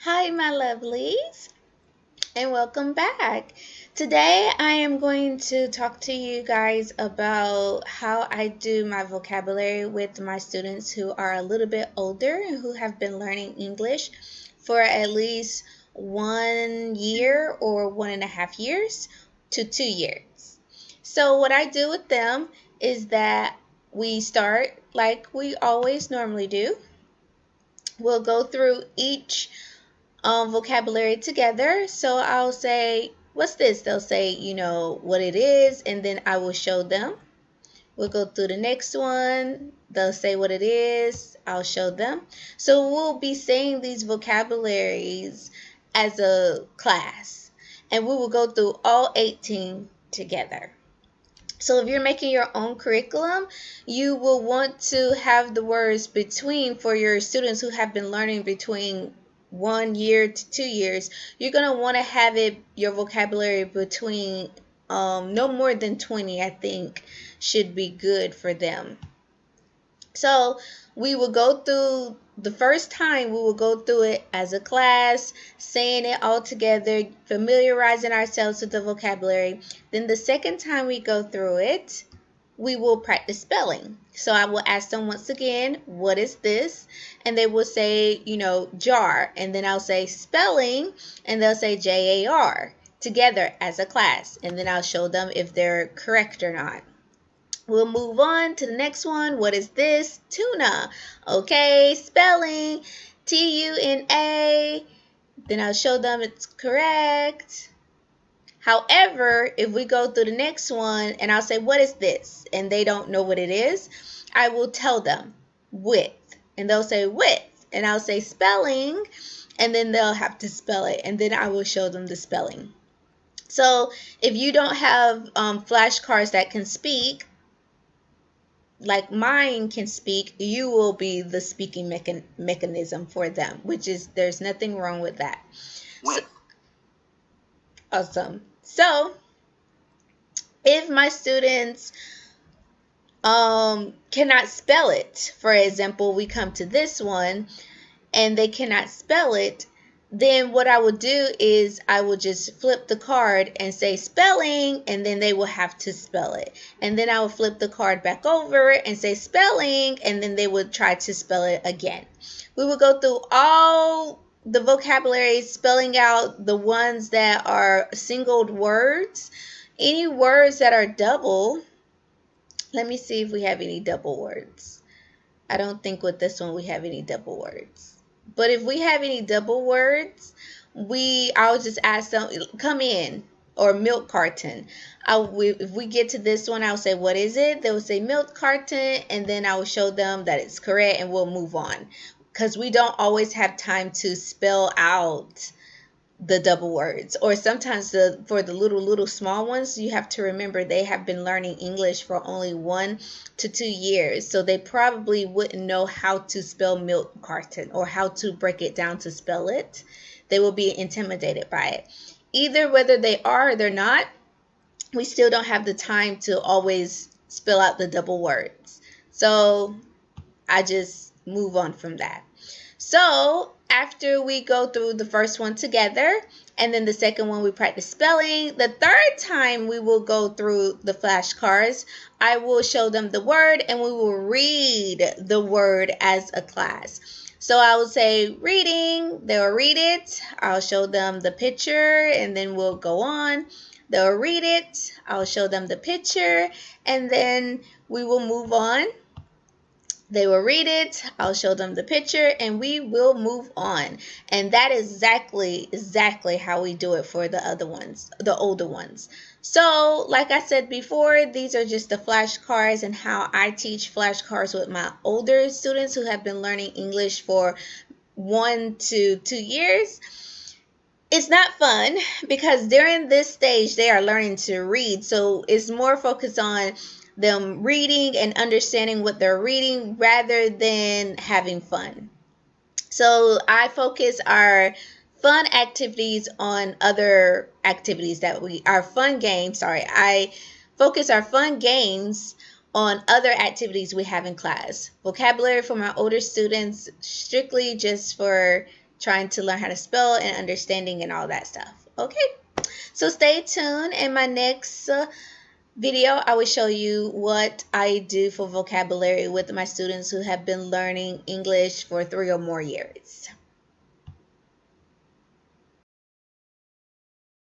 Hi, my lovelies, and welcome back. Today, I am going to talk to you guys about how I do my vocabulary with my students who are a little bit older and who have been learning English for at least 1 year or 1.5 years to 2 years. So, what I do with them is that we start like we always normally do. We'll go through each vocabulary together. So I'll say, what's this? They'll say, what it is, and then I will show them. We'll go through the next one. They'll say what it is. I'll show them. So we'll be saying these vocabularies as a class, and we will go through all 18 together. So if you're making your own curriculum, you will want to have the words between for your students who have been learning between 1 year to 2 years. You're going to want to have your vocabulary between no more than 20, I think, should be good for them. So we will go through the first time, we will go through it as a class, saying it all together, familiarizing ourselves with the vocabulary. Then the second time we go through it, we will practice spelling. So I will ask them once again, what is this? And they will say, jar. And then I'll say spelling, and they'll say JAR together as a class. And then I'll show them if they're correct or not. We'll move on to the next one. What is this? Tuna. Okay, spelling TUNA. Then I'll show them it's correct. However, if we go through the next one and I'll say, what is this? And they don't know what it is, I will tell them with. And they'll say with. And I'll say spelling. And then they'll have to spell it. And then I will show them the spelling. So if you don't have flashcards that can speak, like mine can speak, you will be the speaking mechanism for them, which is, there's nothing wrong with that. Awesome. So if my students cannot spell it, for example, we come to this one and they cannot spell it, then what I will do is I will just flip the card and say spelling, and then they will have to spell it. And then I will flip the card back over and say spelling, and then they would try to spell it again. We will go through all the vocabulary, spelling out the ones that are singled words. Any words that are double, let me see if we have any double words. I don't think with this one we have any double words. But if we have any double words, I'll just ask them, come in, or milk carton. If we get to this one, I'll say, what is it? They will say milk carton, and then I will show them that it's correct, and we'll move on. Because we don't always have time to spell out the double words, or sometimes for the little small ones, you have to remember they have been learning English for only 1 to 2 years, so they probably wouldn't know how to spell milk carton or how to break it down to spell it. They will be intimidated by it. Either whether they are or they're not, we still don't have the time to always spell out the double words, so I just move on from that. So after we go through the first one together, and then the second one we practice spelling, the third time we will go through the flashcards, I will show them the word and we will read the word as a class. So I will say reading, they'll read it, I'll show them the picture, and then we'll go on. They'll read it, I'll show them the picture, and then we will move on. They will read it, I'll show them the picture, and we will move on. And that is exactly how we do it for the other ones, the older ones. So, like I said before, these are just the flashcards and how I teach flashcards with my older students who have been learning English for 1 to 2 years. It's not fun because during this stage they are learning to read, so it's more focused on them reading and understanding what they're reading rather than having fun. So I focus our fun activities on other activities I focus our fun games on other activities we have in class. Vocabulary for my older students, strictly just for trying to learn how to spell and understanding and all that stuff. Okay, so stay tuned. In my next video, I will show you what I do for vocabulary with my students who have been learning English for 3 or more years.